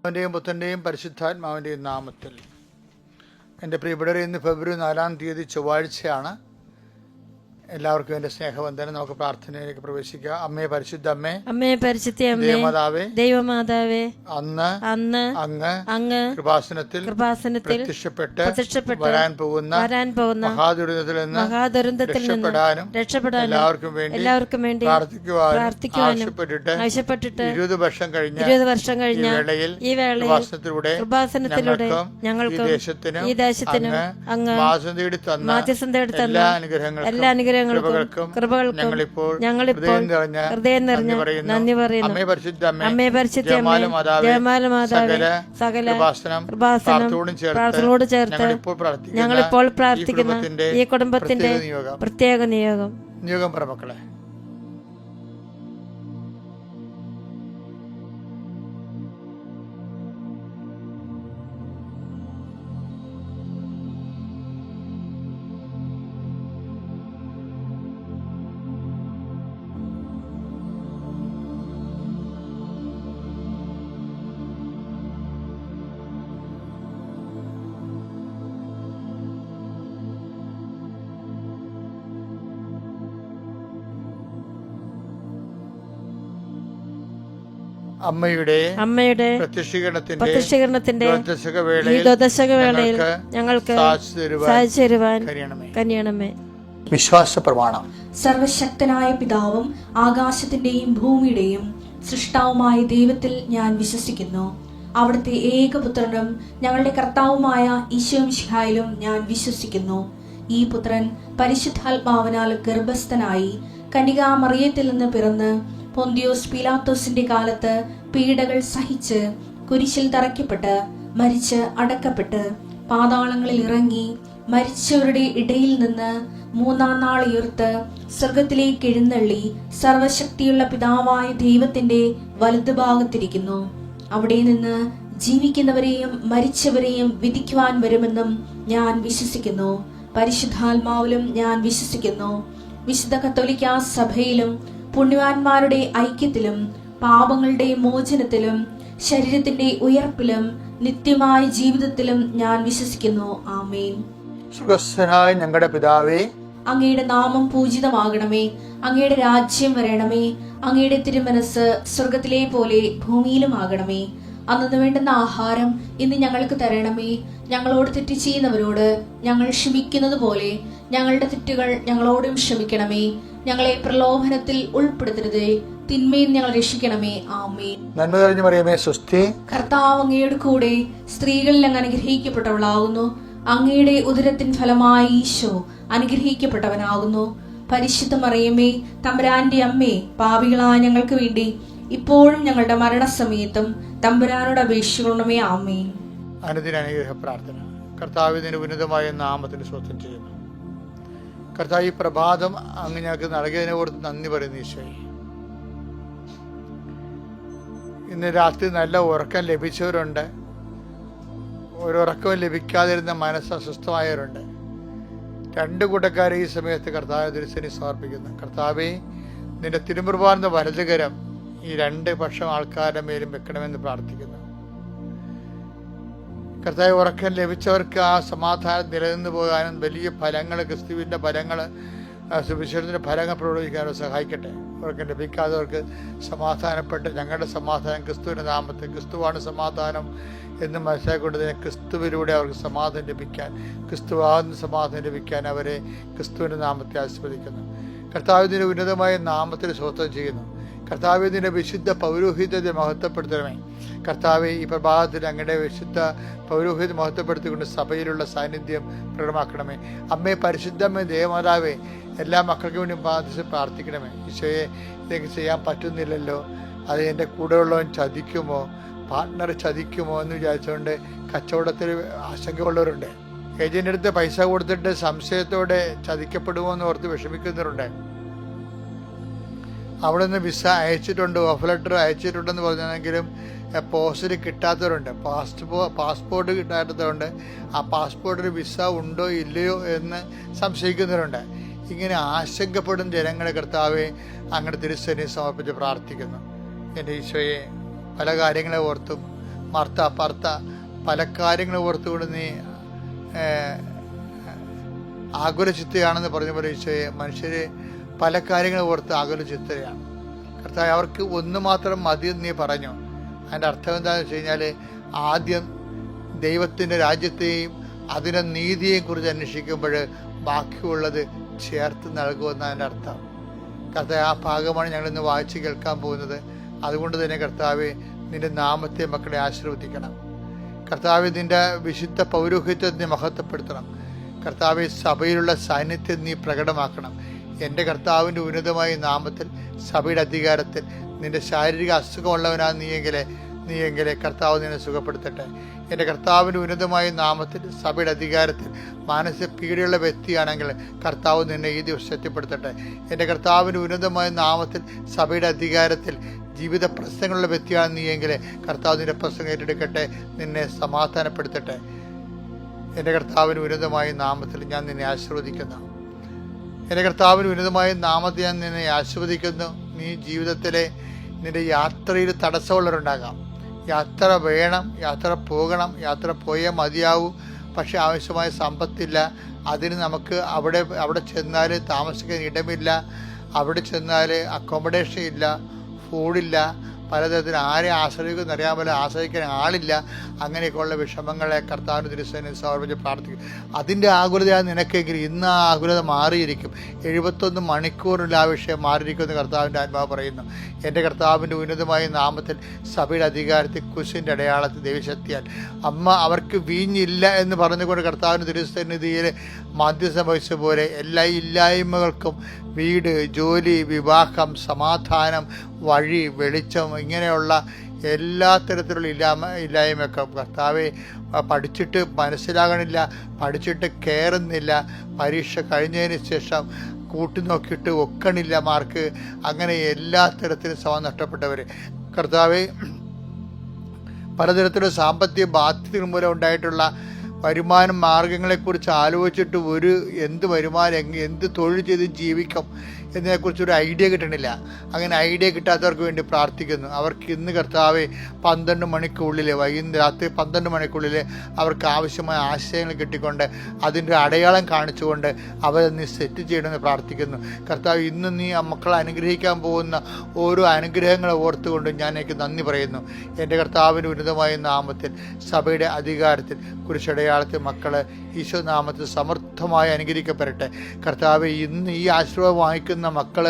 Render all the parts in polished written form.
അവൻ്റെയും പുത്രൻ്റെയും പരിശുദ്ധാത്മാവിൻ്റെയും നാമത്തിൽ. എൻ്റെ പ്രിയപ്പെട്ടവരെ, ഇന്ന് ഫെബ്രുവരി 4-ാം തീയതി ചൊവ്വാഴ്ചയാണ്. എല്ലാവർക്കും എൻ്റെ സ്നേഹവന്ദനം. നമുക്ക് പ്രാർത്ഥനയിലേക്ക് പ്രവേശിക്കാം. അമ്മേ, പരിശുദ്ധ അമ്മേ, അമ്മേ പരിശുദ്ധ അമ്മേ, ദേവമാതാവേ, ദൈവമാതാവേ, അന്ന് അങ്ങ് കൃപാസനത്തിൽ പ്രത്യക്ഷപ്പെട്ട് വരാൻ പോകുന്ന മഹാദുരന്തത്തിൽ നിന്ന് രക്ഷപ്പെടാനും എല്ലാവർക്കും വേണ്ടി പ്രാർത്ഥിക്കുവാനും ആവശ്യപ്പെട്ടിട്ട് 20 വർഷം കഴിഞ്ഞ ഈ വേളയിൽ കൃപാസനത്തിലൂടെ ഞങ്ങൾക്ക് ഈ ദേശത്തിനും അങ്ങ് മാധ്യസ്ഥം തേടി തന്ന എല്ലാ അനുഗ്രഹങ്ങൾക്കും കൃപകൾക്കും ഞങ്ങളിപ്പോൾ ഹൃദയം നിറഞ്ഞ നന്ദി പറയുന്നു. അമ്മേ പരിശുദ്ധ അമ്മേ, ജയമാല മാതാവേ, സകല പ്രാർത്ഥനയോട് ചേർത്ത് ഞങ്ങളിപ്പോൾ പ്രാർത്ഥിക്കുന്ന ഈ കുടുംബത്തിന്റെ പ്രത്യേക നിയോഗം പ്രമക്കളെ, അമ്മയുടെ പ്രത്യക്ഷീകരണത്തിന്റെ ഈ ദശകവേളയിൽ ഞങ്ങൾക്ക് സാധിച്ചു തരുവാൻ കനിയണമേ. വിശ്വാസ പ്രമാണം. സർവശക്തനായ പിതാവും ആകാശത്തിന്റെയും ഭൂമിയുടെയും സൃഷ്ടാവുമായ ദൈവത്തിൽ ഞാൻ വിശ്വസിക്കുന്നു. അവിടുത്തെ ഏകപുത്രനും ഞങ്ങളുടെ കർത്താവുമായ ഈശോമിശിഹായിലും ഞാൻ വിശ്വസിക്കുന്നു. ഈ പുത്രൻ പരിശുദ്ധാത്മാവിനാൽ ഗർഭസ്ഥനായി കന്യകാമറിയത്തിൽ നിന്ന് പിറന്ന് പൊന്തിയോസ് പീലാത്തോസിന്റെ കാലത്ത് പീഡകൾ സഹിച്ച് കുരിശിൽ തറയ്ക്കപ്പെട്ട് മരിച്ച് അടക്കപ്പെട്ട് പാതാളങ്ങളിൽ ഇറങ്ങി മരിച്ചവരുടെ ഇടയിൽ നിന്ന് 3-ാം നാൾ ഉയർത്ത് സ്വർഗത്തിലേക്ക് എഴുന്നള്ളി സർവശക്തിയുള്ള പിതാവായ ദൈവത്തിന്റെ വലതുഭാഗത്തിരിക്കുന്നു. അവിടെ നിന്ന് ജീവിക്കുന്നവരെയും മരിച്ചവരെയും വിധിക്കുവാൻ വരുമെന്നും ഞാൻ വിശ്വസിക്കുന്നു. പരിശുദ്ധാത്മാവിലും ഞാൻ വിശ്വസിക്കുന്നു. വിശുദ്ധ കത്തോലിക്കാ സഭയിലും പുണ്യവാന്മാരുടെ ഐക്യത്തിലും പാപങ്ങളുടെ മോചനത്തിലും ശരീരത്തിന്റെ ഉയർപ്പിലും നിത്യമായ ജീവിതത്തിലും ഞാൻ വിശ്വസിക്കുന്നു. ആമേൻ. സുഖസ്ഥനായ ഞങ്ങളുടെ പിതാവേ, അങ്ങയുടെ നാമം പൂജിതമാകണമേ. അങ്ങയുടെ രാജ്യം വരണമേ. അങ്ങയുടെ തിരുമനസ് സ്വർഗത്തിലെ പോലെ ഭൂമിയിലും ആകണമേ. അന്നു വേണ്ടുന്ന ആഹാരം ഇന്ന് ഞങ്ങൾക്ക് തരണമേ. ഞങ്ങളോട് തെറ്റ് ചെയ്യുന്നവരോട് ഞങ്ങൾ ക്ഷമിക്കുന്നത് പോലെ ഞങ്ങളുടെ തെറ്റുകൾ ഞങ്ങളോടും ക്ഷമിക്കണമേ. ഞങ്ങളെ പ്രലോഭനത്തിൽ ഉൾപ്പെടുത്തരുതേ, തിന്മയിൽ ഞങ്ങൾ രക്ഷിക്കണമേ. ആമേൻ. നന്മ നിറഞ്ഞ മറിയമേ, സ്വസ്തി. കർത്താവ് അങ്ങയുടെ കൂടെ സ്ത്രീകളിൽ അങ്ങ് അനുഗ്രഹിക്കപ്പെട്ടവളാകുന്നു. അങ്ങയുടെ ഉദരത്തിൻ ഫലമായി ഈശോ അനുഗ്രഹിക്കപ്പെട്ടവനാകുന്നു. പരിശുദ്ധ മറിയമേ, തമ്പുരാന്റെ അമ്മേ, പാപികളായ ഞങ്ങൾക്ക് വേണ്ടി ഇപ്പോഴും ഞങ്ങളുടെ മരണസമയത്തും തമ്പുരാനോട് അപേക്ഷിക്കണമേ. ആമേൻ. അനുദിന അനുഗ്രഹ പ്രാർത്ഥന. കർത്താവിന്റെ ഉന്നതമായ നാമത്തിന് സ്വസ്ഥം ചെയ്യുന്നു. കർത്താവ്, ഈ പ്രഭാതം അങ്ങ് ഞങ്ങൾക്ക് നൽകിയതിനെ ഓർത്ത് നന്ദി പറയുന്നു. ഈശോയെ, ഇന്ന് രാത്രി നല്ല ഉറക്കം ലഭിച്ചവരുണ്ട്, ഒരുറക്കവും ലഭിക്കാതിരുന്ന മനസ്സ് അസ്വസ്ഥമായവരുണ്ട്. 2 കൂട്ടക്കാരെ ഈ സമയത്ത് കർത്താവ് തിരുസേനി സമർപ്പിക്കുന്നു. കർത്താവേ, നിന്റെ തിരുമുറുപാർന്ന വലതുകരം ഈ 2 പക്ഷം ആൾക്കാരുടെ മേലും വെക്കണമെന്ന് പ്രാർത്ഥിക്കുന്നു. കർത്താവ്, ഉറക്കം ലഭിച്ചവർക്ക് ആ സമാധാനം നിലനിന്ന് പോകാനും വലിയ ഫലങ്ങൾ, ക്രിസ്തുവിൻ്റെ ഫലങ്ങൾ, സുവിശേഷത്തിൻ്റെ ഫലങ്ങൾ പ്രയോഗിക്കാനും സഹായിക്കട്ടെ. ഉറക്കം ലഭിക്കാത്തവർക്ക് സമാധാനപ്പെട്ട് ഞങ്ങളുടെ സമാധാനം ക്രിസ്തുവിൻ്റെ നാമത്തിൽ, ക്രിസ്തുവാണ് സമാധാനം എന്ന് മനസ്സിലാക്കിക്കൊണ്ട് തന്നെ ക്രിസ്തുവിലൂടെ അവർക്ക് സമാധാനം ലഭിക്കാൻ, ക്രിസ്തുവാകുന്ന സമാധാനം ലഭിക്കാൻ അവരെ ക്രിസ്തുവിൻ്റെ നാമത്തെ ആസ്വദിക്കുന്നു. കർത്താവിൻ്റെ ഉന്നതമായ നാമത്തിൽ സ്വസ്ഥം ചെയ്യുന്നു. കർത്താവിൻ്റെ വിശുദ്ധ പൗരോഹിത്യത്തെ മഹത്വപ്പെടുത്തണമേ. കർത്താവെ, ഈ പ്രഭാതത്തിൽ അങ്ങയുടെ വിശുദ്ധ പൗരോഹിത്യം മഹത്വപ്പെടുത്തിക്കൊണ്ട് സഭയിലുള്ള സാന്നിധ്യം പ്രകടമാക്കണമേ. അമ്മേ, പരിശുദ്ധമ്മേ, ദേവമാതാവേ, എല്ലാ മക്കൾക്കും വേണ്ടി പ്രാർത്ഥിക്കണമേ. ഈശോയെ, ഇതൊക്കെ ചെയ്യാൻ പറ്റുന്നില്ലല്ലോ, അത് എൻ്റെ കൂടെയുള്ളവൻ ചതിക്കുമോ, പാർട്ട്ണർ ചതിക്കുമോ എന്ന് വിചാരിച്ചുകൊണ്ട് കച്ചവടത്തിൽ ആശങ്കയുള്ളവരുണ്ട്. ഏജൻ്റ് അടുത്ത് പൈസ കൊടുത്തിട്ട് സംശയത്തോടെ ചതിക്കപ്പെടുമോ എന്ന് ഓർത്ത് വിഷമിക്കുന്നവരുണ്ട്. അവിടെ നിന്ന് വിസ അയച്ചിട്ടുണ്ട്, ഓഫർ ലെറ്റർ അയച്ചിട്ടുണ്ടെന്ന് പറഞ്ഞെങ്കിലും പോസ്റ്റിൽ കിട്ടാത്തവരുണ്ട്. പാസ്പോർട്ട് കിട്ടാത്തതുകൊണ്ട് ആ പാസ്പോർട്ടിൽ വിസ ഉണ്ടോ ഇല്ലയോ എന്ന് സംശയിക്കുന്നവരുണ്ട്. ഇങ്ങനെ ആശങ്കപ്പെടുന്ന ജനങ്ങളെ കർത്താവെ അങ്ങയുടെ തിരുസന്നിധിയിൽ സമർപ്പിച്ച് പ്രാർത്ഥിക്കുന്നു. എൻ്റെ ഈശോയെ, പല കാര്യങ്ങളെ ഓർത്തും പാർത്ത പല കാര്യങ്ങൾ ഓർത്തുകൊണ്ട് നീ ആകുലചിത്തയാണെന്ന് പറഞ്ഞ പോലെ ഈശോയെ, മനുഷ്യർ പല കാര്യങ്ങൾ ഓർത്ത് ആകുലചിത്തയാണ് കർത്താവ്. അവർക്ക് ഒന്ന് മാത്രം മതിയെന്ന് നീ പറഞ്ഞു. അതിൻ്റെ അർത്ഥം എന്താണെന്ന് വെച്ച് കഴിഞ്ഞാൽ, ആദ്യം ദൈവത്തിൻ്റെ രാജ്യത്തെയും അതിൻ്റെ നീതിയെയും കുറിച്ച് അന്വേഷിക്കുമ്പോൾ ബാക്കിയുള്ളത് ചേർത്ത് നൽകുമെന്ന് അതിൻ്റെ അർത്ഥം. കർത്താവ്, ആ ഭാഗമാണ് ഞങ്ങളിന്ന് വായിച്ച് കേൾക്കാൻ പോകുന്നത്. അതുകൊണ്ട് തന്നെ കർത്താവെ, നിന്റെ നാമത്തെ മക്കളെ ആശീർവദിക്കണം. കർത്താവെ, നിന്റെ വിശുദ്ധ പൗരോഹിത്യത്തെ നീ മഹത്വപ്പെടുത്തണം. കർത്താവെ, സഭയിലുള്ള സാന്നിധ്യം നീ പ്രകടമാക്കണം. എൻ്റെ കർത്താവിൻ്റെ ഉന്നതമായ നാമത്തിൽ, സഭയുടെ അധികാരത്തിൽ, നിന്റെ ശാരീരിക അസുഖമുള്ളവനാ നീയെങ്കിലെ കർത്താവ് നിന്നെ സുഖപ്പെടുത്തട്ടെ. എൻ്റെ കർത്താവിൻ്റെ ഉന്നതമായ നാമത്തിൽ, സഭയുടെ അധികാരത്തിൽ മാനസിക പീഡയുള്ള വ്യക്തിയാണെങ്കിൽ കർത്താവ് നിന്നെ ഈ ദിവസം ശക്തിപ്പെടുത്തട്ടെ. എൻ്റെ കർത്താവിൻ്റെ ഉന്നതമായ നാമത്തിൽ, സഭയുടെ അധികാരത്തിൽ ജീവിത പ്രശ്നങ്ങളുള്ള വ്യക്തിയാണ് നീയെങ്കിൽ കർത്താവ് നിന്റെ പ്രശ്നം ഏറ്റെടുക്കട്ടെ, നിന്നെ സമാധാനപ്പെടുത്തട്ടെ. എൻ്റെ കർത്താവിന് ഉന്നതമായ നാമത്തിൽ ഞാൻ നിന്നെ ആശീർവദിക്കുന്നു. എൻ്റെ കർത്താവിന് ഉന്നതമായ നാമത്തിൽ ഞാൻ നിന്നെ ആശീർവദിക്കുന്നു. നീ ജീവിതത്തിലെ നിന്റെ യാത്രയിൽ തടസ്സമുള്ളവരുണ്ടാകാം. യാത്ര വേണം, യാത്ര പോകണം, യാത്ര പോയേ മതിയാവൂ. പക്ഷെ ആവശ്യമായ സമ്പത്തില്ല. അതിന് നമുക്ക് അവിടെ ചെന്നാൽ താമസിക്കാൻ ഇടമില്ല, അവിടെ ചെന്നാൽ അക്കോമഡേഷൻ ഇല്ല, ഫുഡില്ല, പലതരത്തിൽ ആരെ ആശ്രയിക്കുമെന്ന് അറിയാൻ പോലെ ആശ്രയിക്കാൻ ആളില്ല. അങ്ങനെയൊക്കെയുള്ള വിഷമങ്ങളെ കർത്താവിന് തിരുസേനയിൽ സമർപ്പിച്ച് പ്രാർത്ഥിക്കും. അതിൻ്റെ ആകുലതയാണ് നിനക്കെങ്കിൽ ഇന്ന് ആ ആകുലത മാറിയിരിക്കും. 71 മണിക്കൂറിൽ ആ വിഷയം മാറിയിരിക്കുമെന്ന് കർത്താവിൻ്റെ ആത്മാവ് പറയുന്നു. എൻ്റെ കർത്താവിൻ്റെ ഉന്നതമായ നാമത്തിൽ, സഭയുടെ അധികാരത്തിൽ, കുരിശിൻ്റെ അടയാളത്തിൽ, ദൈവശക്തിയാൽ അമ്മ അവർക്ക് വീഞ്ഞില്ല എന്ന് പറഞ്ഞുകൊണ്ട് കർത്താവിൻ്റെ തിരുസന്നിധിയിൽ മധ്യസ്ഥം വഹിച്ച പോലെ എല്ലാ ഇല്ലായ്മകൾക്കും വീട്, ജോലി, വിവാഹം, സമാധാനം, വഴി, വെളിച്ചം, ഇങ്ങനെയുള്ള എല്ലാ തരത്തിലുള്ള ഇല്ലായ്മയൊക്കെ കർത്താവെ, പഠിച്ചിട്ട് മനസ്സിലാകണില്ല, പഠിച്ചിട്ട് കയറുന്നില്ല, പരീക്ഷ കഴിഞ്ഞതിന് ശേഷം കൂട്ടി നോക്കിയിട്ട് ഒക്കണില്ല മാർക്ക്, അങ്ങനെ എല്ലാ തരത്തിലും സമം നഷ്ടപ്പെട്ടവർ കർത്താവെ, പലതരത്തിലുള്ള സാമ്പത്തിക ബാധ്യതകൾ മൂലം ഉണ്ടായിട്ടുള്ള വരുമാന മാർഗങ്ങളെക്കുറിച്ച് ആലോചിച്ചിട്ട് എന്ത് വരുമാനം, എന്ത് തൊഴിൽ ചെയ്ത് ജീവിക്കും എന്നതിനെക്കുറിച്ചൊരു ഐഡിയ കിട്ടണില്ല. അങ്ങനെ ഐഡിയ കിട്ടാത്തവർക്ക് വേണ്ടി പ്രാർത്ഥിക്കുന്നു. അവർക്ക് ഇന്ന് കർത്താവെ 12 മണിക്കുള്ളിൽ, രാത്രി 12 മണിക്കുള്ളിൽ അവർക്ക് ആവശ്യമായ ആശയങ്ങൾ കിട്ടിക്കൊണ്ട് അതിൻ്റെ അടയാളം കാണിച്ചുകൊണ്ട് അവരെ നീ സെറ്റ് ചെയ്യണമെന്ന് പ്രാർത്ഥിക്കുന്നു. കർത്താവ്, ഇന്ന് നീ ആ മക്കളെ അനുഗ്രഹിക്കാൻ പോകുന്ന ഓരോ അനുഗ്രഹങ്ങളെ ഓർത്തുകൊണ്ട് ഞാൻ എനിക്ക് നന്ദി പറയുന്നു. എൻ്റെ കർത്താവിൻ്റെ ഉന്നതമായ നാമത്തിൽ, സഭയുടെ അധികാരത്തിൽ, കുരിശടയാളത്തിൽ മക്കൾ ഈശോ നാമത്തിൽ സമർത്ഥമായി അനുഗ്രഹിക്കപ്പെടട്ടെ. കർത്താവ്, ഇന്ന് ഈ ആശീർവാദം വാങ്ങിക്കുന്ന മക്കൾ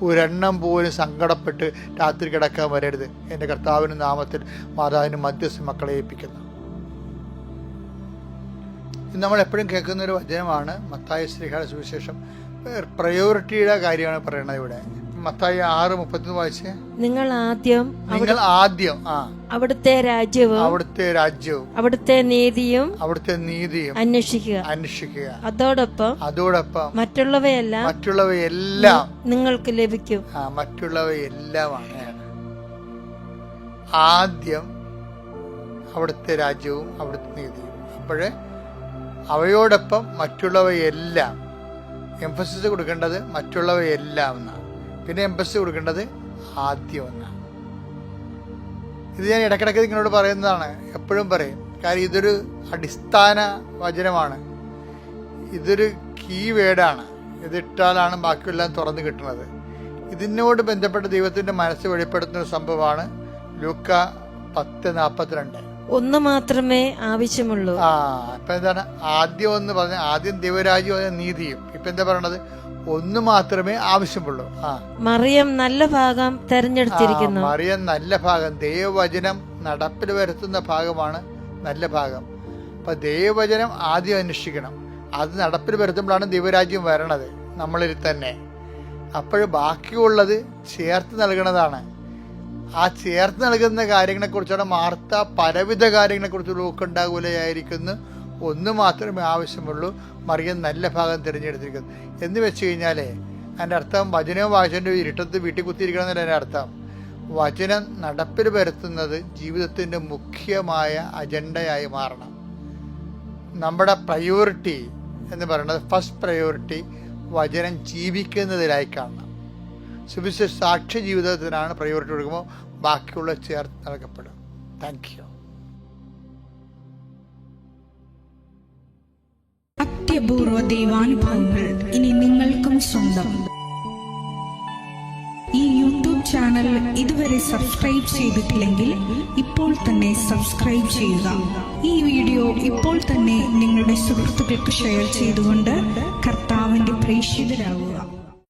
ഒരെണ്ണം പോലും സങ്കടപ്പെട്ട് രാത്രി കിടക്കാൻ വരരുത്. എൻ്റെ കർത്താവിൻ്റെ നാമത്തിൽ മാതാവിന് മധ്യസ്ഥ മക്കളെ ഏൽപ്പിക്കുന്നു. ഇത് നമ്മൾ എപ്പോഴും കേൾക്കുന്ന ഒരു വചനമാണ്. മത്തായി ശ്രീഹായുടെ സുവിശേഷം പ്രയോറിറ്റിയുടെ കാര്യമാണ് പറയുന്നത് ഇവിടെ. മത്തായി 6:31 വായിച്ചേ. നിങ്ങൾ ആദ്യം അവിടുത്തെ രാജ്യവും അവിടുത്തെ നീതിയും അന്വേഷിക്കുക. അതോടൊപ്പം മറ്റുള്ളവയെല്ലാം നിങ്ങൾക്ക് ലഭിക്കും. മറ്റുള്ളവയെല്ലാമാണ്. ആദ്യം അവിടുത്തെ രാജ്യവും അവിടുത്തെ നീതിയും. അപ്പോഴേ അവയോടൊപ്പം മറ്റുള്ളവയെല്ലാം, എംഫസിസ് കൊടുക്കേണ്ടത് മറ്റുള്ളവയെല്ലാം എന്നാണ്. പിന്നെ എംഫസിസ് കൊടുക്കേണ്ടത് ആദ്യം എന്നാണ്. ഇത് ഞാൻ ഇടയ്ക്കിടയ്ക്ക് നിങ്ങളോട് പറയുന്നതാണ്, എപ്പോഴും പറയും. കാര്യം ഇതൊരു അടിസ്ഥാന വചനമാണ്, ഇതൊരു കീ വേർഡാണ്. ഇതിട്ടാലാണ് ബാക്കിയെല്ലാം തുറന്നു കിട്ടുന്നത്. ഇതിനോട് ബന്ധപ്പെട്ട് ദൈവത്തിൻ്റെ മനസ്സ് വെളിപ്പെടുത്തുന്ന ഒരു സംഭവമാണ് ലൂക്ക 10:42. ഒന്ന് മാത്രമേ ആവശ്യമുള്ളൂ. ഇപ്പൊ എന്താണ് ആദ്യം ഒന്ന് പറഞ്ഞ? ആദ്യം ദൈവരാജ്യവും നീതിയും. ഇപ്പൊ എന്താ പറയണത്? ഒന്ന് മാത്രമേ ആവശ്യമുള്ളൂ. മറിയം നല്ല ഭാഗം തെരഞ്ഞെടുത്തിരിക്കുന്നു. മറിയം നല്ല ഭാഗം, ദൈവവചനം നടപ്പിൽ വരുത്തുന്ന ഭാഗമാണ് നല്ല ഭാഗം. അപ്പൊ ദൈവവചനം ആദ്യം അന്വേഷിക്കണം. അത് നടപ്പിൽ വരുത്തുമ്പോഴാണ് ദൈവരാജ്യം വരണത് നമ്മളിൽ തന്നെ. അപ്പോൾ ബാക്കിയുള്ളത് ചേർത്ത് നൽകണതാണ്. ആ ചേർത്ത് നൽകുന്ന കാര്യങ്ങളെക്കുറിച്ചാണ് മാർത്ത പലവിധ കാര്യങ്ങളെക്കുറിച്ച് നോക്കുണ്ടാകൂലയായിരിക്കുന്നു. ഒന്ന് മാത്രമേ ആവശ്യമുള്ളൂ, മറിയം നല്ല ഭാഗം തിരഞ്ഞെടുത്തിരിക്കുന്നു എന്ന് വെച്ച് കഴിഞ്ഞാൽ അതിൻ്റെ അർത്ഥം വചനവും വായിച്ചതിൻ്റെ ഇരുട്ടത്ത് വീട്ടിൽ കുത്തിയിരിക്കണം എന്നല്ല എൻ്റെ അർത്ഥം. വചനം നടപ്പിൽ വരുത്തുന്നത് ജീവിതത്തിൻ്റെ മുഖ്യമായ അജണ്ടയായി മാറണം. നമ്മുടെ പ്രയോറിറ്റി എന്ന് പറയുന്നത്, ഫസ്റ്റ് പ്രയോറിറ്റി വചനം ജീവിക്കുന്നതിലായി കാണണം. സുവിശേഷ സാക്ഷ്യ ജീവിതത്തിനാണ് പ്രയോറിറ്റി കൊടുക്കുമ്പോൾ ബാക്കിയുള്ള ചേർത്ത് നൽകപ്പെടും. Thank you. അത്യപൂർവ ദൈവാനുഭവങ്ങൾ ഇനി നിങ്ങൾക്കും സ്വന്തം. ഈ യൂട്യൂബ് ചാനൽ ഇതുവരെ സബ്സ്ക്രൈബ് ചെയ്തിട്ടില്ലെങ്കിൽ ഇപ്പോൾ തന്നെ സബ്സ്ക്രൈബ് ചെയ്യുക. ഈ വീഡിയോ ഇപ്പോൾ തന്നെ നിങ്ങളുടെ സുഹൃത്തുക്കൾക്ക് ഷെയർ ചെയ്തുകൊണ്ട് കർത്താവിന്റെ പ്രേക്ഷിതരാകുക.